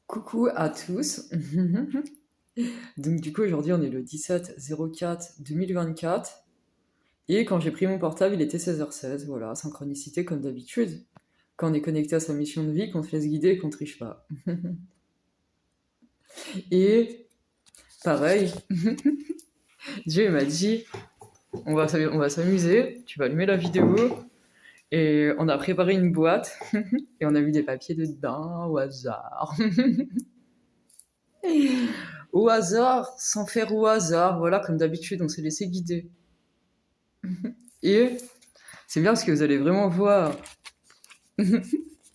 Coucou à tous. Donc du coup aujourd'hui on est le 17/04/2024 et quand j'ai pris mon portable il était 16h16, voilà, synchronicité comme d'habitude. Quand on est connecté à sa mission de vie, qu'on se laisse guider et qu'on triche pas. Et pareil, Dieu m'a dit on va s'amuser, tu vas allumer la vidéo et on a préparé une boîte et on a mis des papiers dedans au hasard. Au hasard, sans faire au hasard, voilà, comme d'habitude, on s'est laissé guider. Et c'est bien parce que vous allez vraiment voir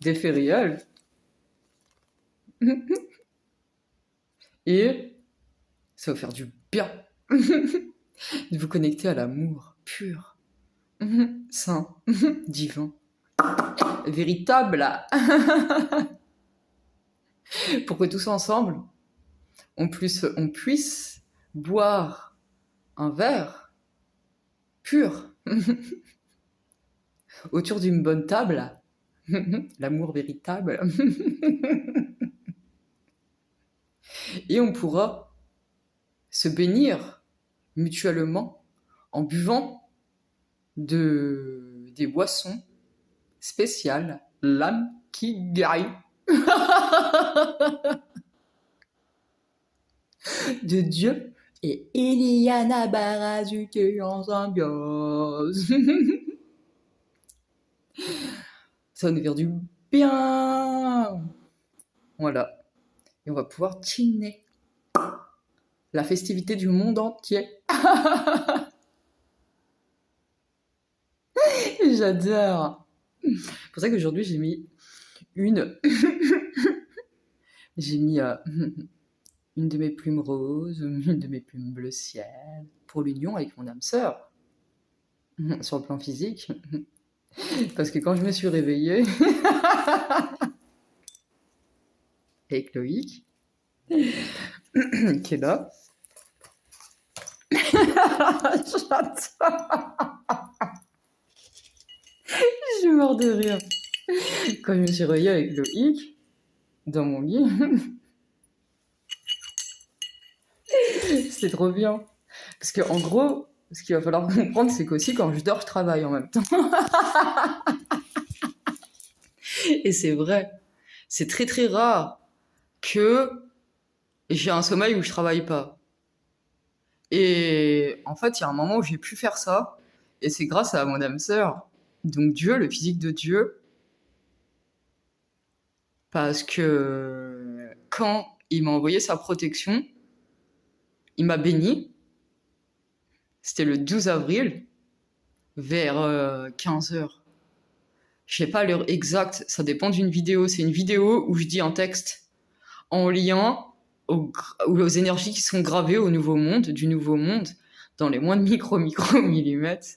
des faits réels. Et ça va faire du bien de vous connecter à l'amour pur, saint, divin, véritable. Pour que tous ensemble, on puisse boire un verre pur autour d'une bonne table. L'amour véritable. Et on pourra se bénir mutuellement en buvant des boissons spéciales, l'âme qui gagne. De Dieu et Eliana Barazuke en symbiose. Ça va nous faire du bien. Voilà. Et on va pouvoir chiner la festivité du monde entier. J'adore. C'est pour ça qu'aujourd'hui j'ai mis une de mes plumes roses, une de mes plumes bleu ciel, pour l'union avec mon âme sœur, sur le plan physique. Parce que quand je me suis réveillée, avec Loïc, qui est là, j'adore. Je suis morte de rire. Quand je me suis réveillée avec Loïc, dans mon lit, c'était trop bien. Parce qu'en gros, ce qu'il va falloir comprendre, c'est qu'aussi quand je dors, je travaille en même temps. Et c'est vrai, c'est très très rare que j'ai un sommeil où je travaille pas. Et en fait, il y a un moment où j'ai pu faire ça, et c'est grâce à mon âme sœur, donc Dieu, le physique de Dieu, parce que quand il m'a envoyé sa protection, il m'a béni. C'était le 12 avril, vers 15h. Je sais pas l'heure exacte, ça dépend d'une vidéo. C'est une vidéo où je dis un texte en lien aux énergies qui sont gravées au nouveau monde, du nouveau monde, dans les moins de micro-millimètres.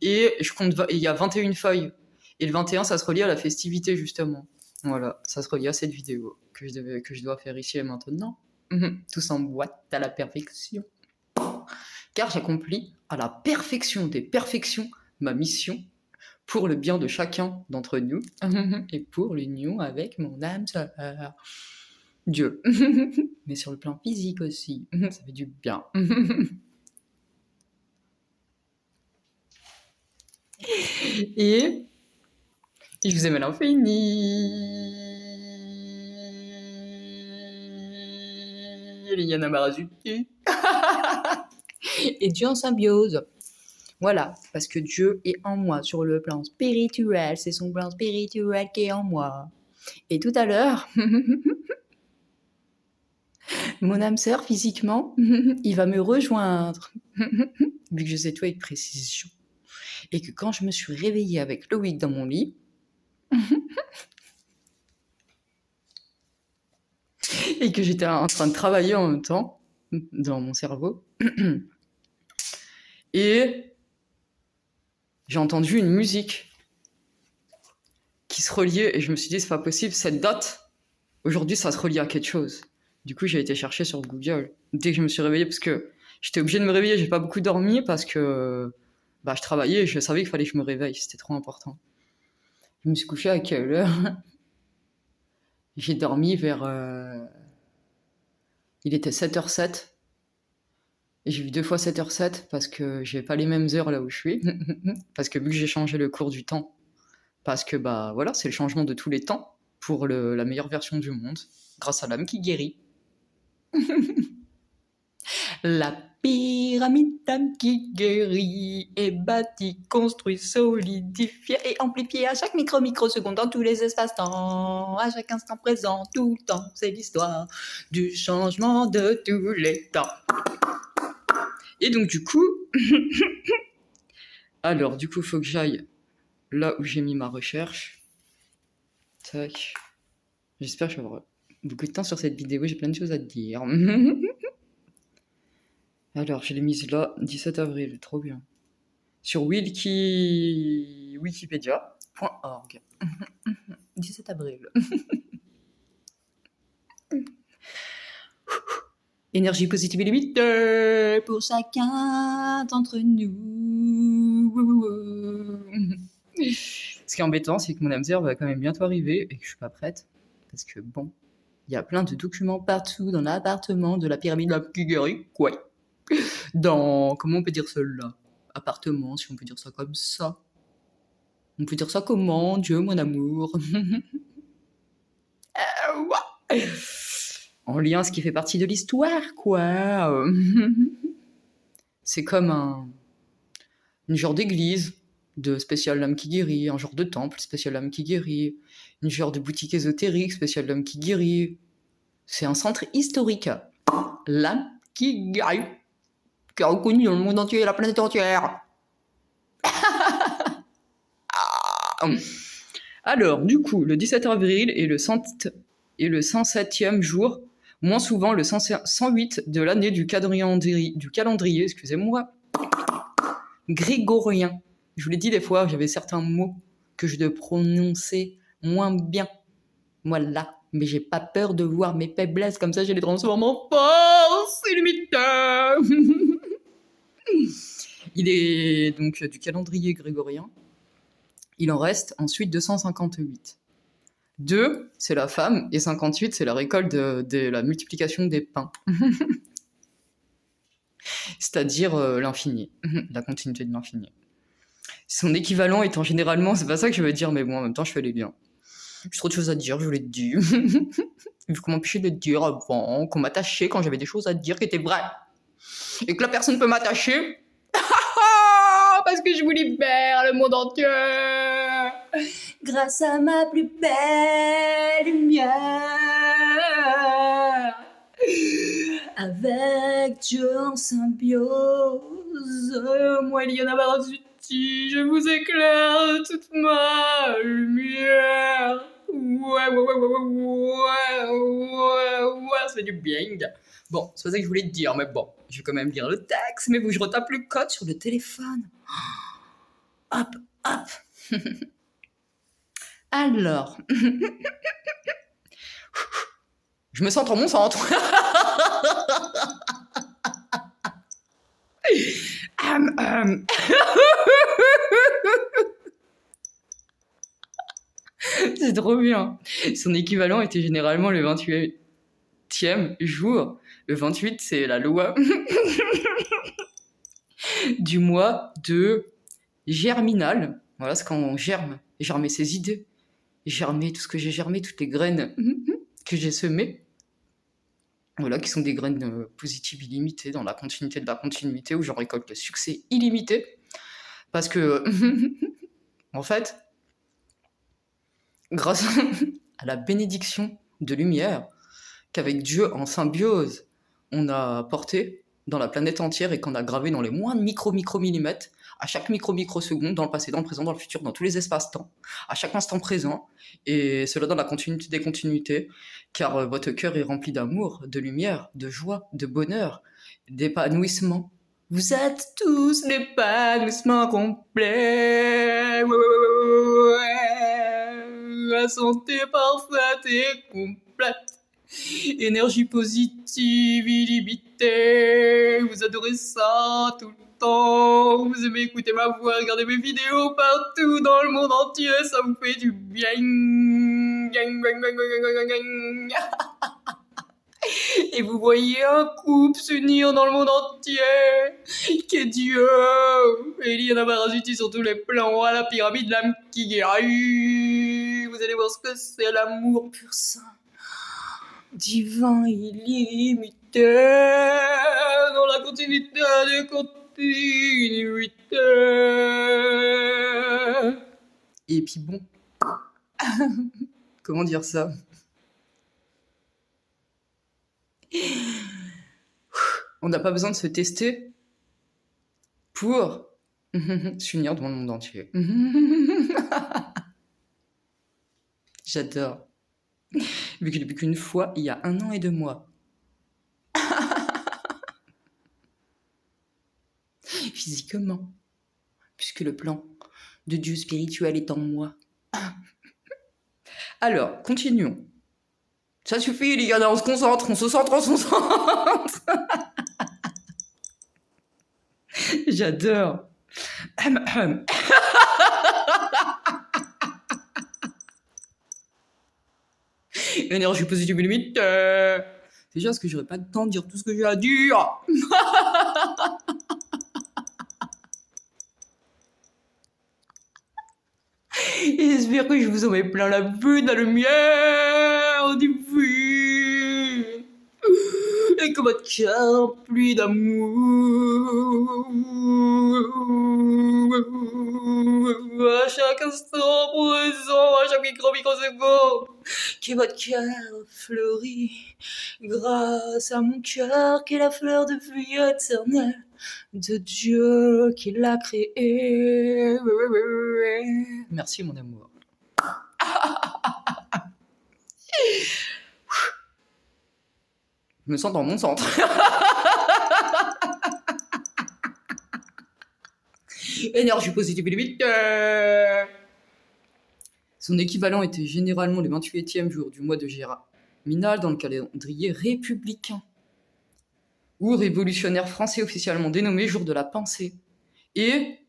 Et il y a 21 feuilles. Et le 21, ça se relie à la festivité, justement. Voilà, ça se relie à cette vidéo que je dois faire ici et maintenant. Tout s'emboîte à la perfection. Car j'accomplis à la perfection des perfections ma mission pour le bien de chacun d'entre nous et pour l'union avec mon âme sœur. Dieu. Mais sur le plan physique aussi, ça fait du bien. Et je vous aime à l'infini. Eliana Barazuki. Et Dieu en symbiose. Voilà, parce que Dieu est en moi sur le plan spirituel, c'est son plan spirituel qui est en moi. Et tout à l'heure, mon âme sœur, physiquement, il va me rejoindre, vu que je sais tout avec précision. Et que quand je me suis réveillée avec Loïc dans mon lit, et que j'étais en train de travailler en même temps, dans mon cerveau, et j'ai entendu une musique qui se reliait, et je me suis dit, c'est pas possible, cette date, aujourd'hui, ça se relie à quelque chose. Du coup, j'ai été chercher sur Google, dès que je me suis réveillée, parce que j'étais obligée de me réveiller, j'ai pas beaucoup dormi, parce que je travaillais, et je savais qu'il fallait que je me réveille, c'était trop important. Je me suis couchée à quelle heure ? J'ai dormi vers... Il était 7h07. Et j'ai vu 2 fois 7h07 parce que j'ai pas les mêmes heures là où je suis. Parce que vu que j'ai changé le cours du temps, parce que bah voilà, c'est le changement de tous les temps pour la meilleure version du monde, grâce à l'âme qui guérit. La pyramide d'âme qui guérit est bâtie, construite, solidifiée et amplifiée à chaque microseconde dans tous les espaces-temps, à chaque instant présent, tout le temps. C'est l'histoire du changement de tous les temps. Et donc du coup, faut que j'aille là où j'ai mis ma recherche. Tac. J'espère que je vais avoir beaucoup de temps sur cette vidéo, j'ai plein de choses à te dire. Alors, je l'ai mise là, 17 avril, trop bien. Sur wikipédia.org. 17 avril. Énergie positive illimitée pour chacun d'entre nous. Ce qui est embêtant, c'est que mon âme sœur va quand même bientôt arriver et que je suis pas prête. Parce que bon, il y a plein de documents partout dans l'appartement de la pyramide de la Kigeri. Ouais. Dans, comment on peut dire cela? Appartement, si on peut dire ça comme ça. On peut dire ça comment, Dieu, mon amour? En lien, ce qui fait partie de l'histoire, quoi. C'est comme une genre d'église de spécial l'âme qui guérit, un genre de temple spécial l'âme qui guérit, une genre de boutique ésotérique spécial l'âme qui guérit. C'est un centre historique. L'âme qui guérit, qui est reconnu dans le monde entier et la planète entière. Alors, du coup, le 17 avril est le 107e jour, moins souvent le 108 de l'année du calendrier, excusez-moi, grégorien. Je vous l'ai dit des fois, j'avais certains mots que je devais prononcer moins bien. Voilà. Mais j'ai pas peur de voir mes faiblesses, comme ça je les transforme en force illimitée. Il est donc du calendrier grégorien. Il en reste ensuite 258. 2, c'est la femme, et 58, c'est la récolte de la multiplication des pains. C'est-à-dire l'infini, la continuité de l'infini. Son équivalent étant généralement, c'est pas ça que je veux dire, mais bon, en même temps, je fais les liens. J'ai trop de choses à dire, je vous l'ai dit. Vu qu'on m'empêchait de le dire avant, qu'on m'attachait quand j'avais des choses à dire qui étaient vraies. Et que la personne peut m'attacher parce que je vous libère le monde entier grâce à ma plus belle lumière. Avec Dieu en symbiose, moi Eliana Barazuti, je vous éclaire de toute ma lumière. Ouais, ça fait du bien. Bon, c'est pas ça que je voulais te dire, mais bon, je vais quand même lire le texte, mais vous, je retape le code sur le téléphone. Hop, hop. Alors, je me sens dans mon centre. C'est trop bien. Son équivalent était généralement le 28e jour. Le 28, c'est la loi du mois de germinal. Voilà, c'est quand on germe. Germer ses idées. Germer tout ce que j'ai germé, toutes les graines que j'ai semées. Voilà, qui sont des graines positives illimitées dans la continuité de la continuité, où j'en récolte le succès illimité. Parce que, en fait, grâce à la bénédiction de lumière qu'avec Dieu en symbiose, on a porté dans la planète entière et qu'on a gravé dans les moindres micro-millimètres, à chaque microseconde, dans le passé, dans le présent, dans le futur, dans tous les espaces-temps, à chaque instant présent, et cela dans la continuité des continuités, car votre cœur est rempli d'amour, de lumière, de joie, de bonheur, d'épanouissement. Vous êtes tous l'épanouissement complet. La santé parfaite et complète. Énergie positive illimitée. Vous adorez ça tout le temps. Vous aimez écouter ma voix, regarder mes vidéos partout dans le monde entier. Ça vous fait du bien. Et vous voyez un couple s'unir dans le monde entier, qui est Dieu. Et il y en a parasité sur tous les plans, à la pyramide, l'âme qui guérit. Vous allez voir ce que c'est, l'amour pur sang, divin, illimité, dans la continuité des continuités. Et puis bon, comment dire ça? On n'a pas besoin de se tester pour s'unir dans le monde entier. J'adore. Vu que depuis qu'une fois, il y a 1 an et 2 mois. Physiquement, puisque le plan de Dieu spirituel est en moi. Alors, continuons. Ça suffit, les gars, on se concentre, on se centre, on se centre. J'adore. Énergie positive illimitée. Déjà, parce que j'aurais pas le temps de dire tout ce que j'ai à dire. Et j'espère que je vous en mets plein la vue, la lumière divine. Et que votre cœur rempli d'amour. À chaque instant présent, à chaque microseconde. Que votre cœur fleurit grâce à mon cœur, qui est la fleur de vie éternelle de Dieu qui l'a créé. Merci mon amour. Je me sens dans mon centre. Énergie positive illimitée. Son équivalent était généralement le 28e jour du mois de Géminal dans le calendrier républicain, ou révolutionnaire français officiellement dénommé jour de la pensée. Et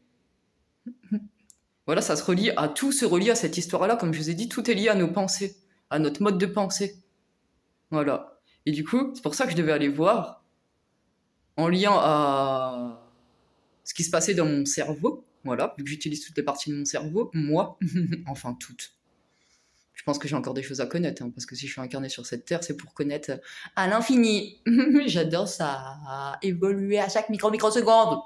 voilà, ça se relie à tout, se relie à cette histoire-là. Comme je vous ai dit, tout est lié à nos pensées, à notre mode de pensée. Voilà. Et du coup, c'est pour ça que je devais aller voir, en lien à ce qui se passait dans mon cerveau. Voilà, vu que j'utilise toutes les parties de mon cerveau, moi, enfin toutes. Je pense que j'ai encore des choses à connaître, hein, parce que si je suis incarné sur cette terre, c'est pour connaître à l'infini. J'adore ça, évoluer à chaque microseconde.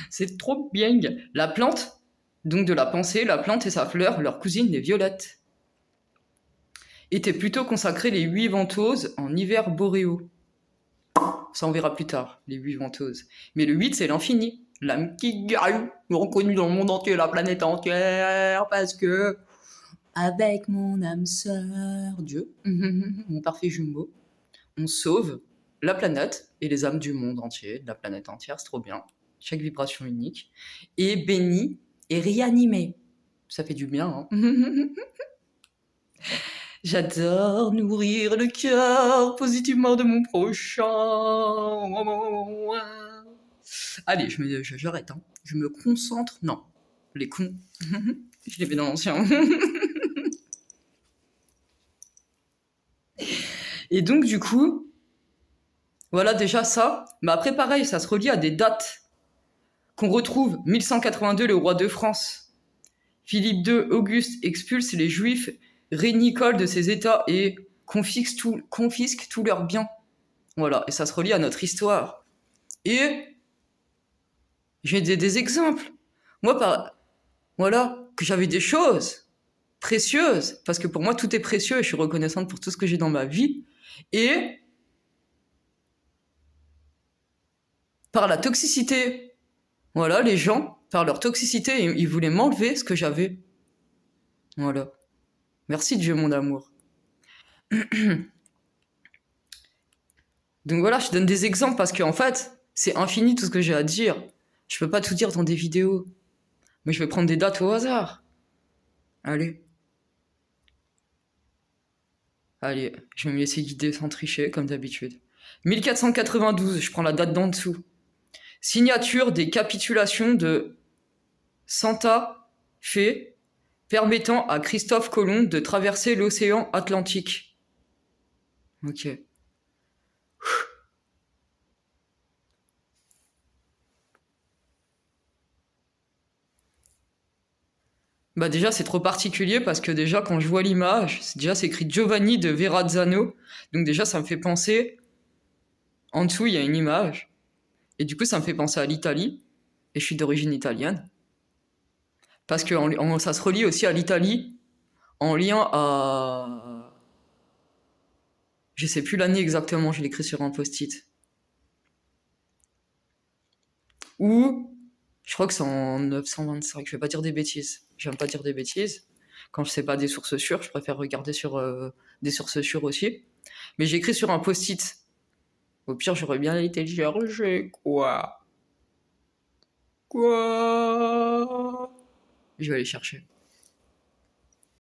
C'est trop bien. La plante, donc de la pensée, la plante et sa fleur, leur cousine, les violettes, étaient plutôt consacrées les 8 ventoses en hiver boréaux. Ça on verra plus tard, les 8 ventoses. Mais le 8, c'est l'infini. L'âme qui gagne, reconnue dans le monde entier, la planète entière, parce que avec mon âme sœur, Dieu, mon parfait jumeau, on sauve la planète et les âmes du monde entier, de la planète entière, c'est trop bien. Chaque vibration unique. Et béni et réanimé. Ça fait du bien, hein. J'adore nourrir le cœur positivement de mon prochain. Allez, j'arrête, hein. Je me concentre. Non, les cons. Je les mets dans l'ancien. Et donc, du coup, voilà déjà ça. Mais après, pareil, ça se relie à des dates qu'on retrouve. 1182, le roi de France. Philippe II, Auguste, expulse les Juifs, rénicole de ses États et confisque tous leurs biens. Voilà, et ça se relie à notre histoire. Et j'ai des exemples. Moi, voilà, que j'avais des choses précieuses, parce que pour moi, tout est précieux et je suis reconnaissante pour tout ce que j'ai dans ma vie. Et par la toxicité, voilà, les gens, par leur toxicité, ils voulaient m'enlever ce que j'avais. Voilà. Merci Dieu, mon amour. Donc voilà, je donne des exemples parce qu'en fait, c'est infini tout ce que j'ai à dire. Je peux pas tout dire dans des vidéos. Mais je vais prendre des dates au hasard. Allez, je vais me laisser guider sans tricher, comme d'habitude. 1492, je prends la date d'en dessous. Signature des capitulations de Santa Fe, permettant à Christophe Colomb de traverser l'océan Atlantique. Ok. Bah déjà c'est trop particulier parce que déjà quand je vois l'image, c'est écrit Giovanni de Verrazzano, donc déjà ça me fait penser, en dessous il y a une image, et du coup ça me fait penser à l'Italie, et je suis d'origine italienne, parce que ça se relie aussi à l'Italie, en lien à... Je sais plus l'année exactement, je l'ai écrit sur un post-it. Ou, je crois que c'est en 925, je vais pas dire des bêtises, j'aime pas dire des bêtises. Quand je sais pas des sources sûres, je préfère regarder sur des sources sûres aussi. Mais j'ai écrit sur un post-it. Au pire, j'aurais bien été chercher, quoi. Quoi. Je vais aller chercher.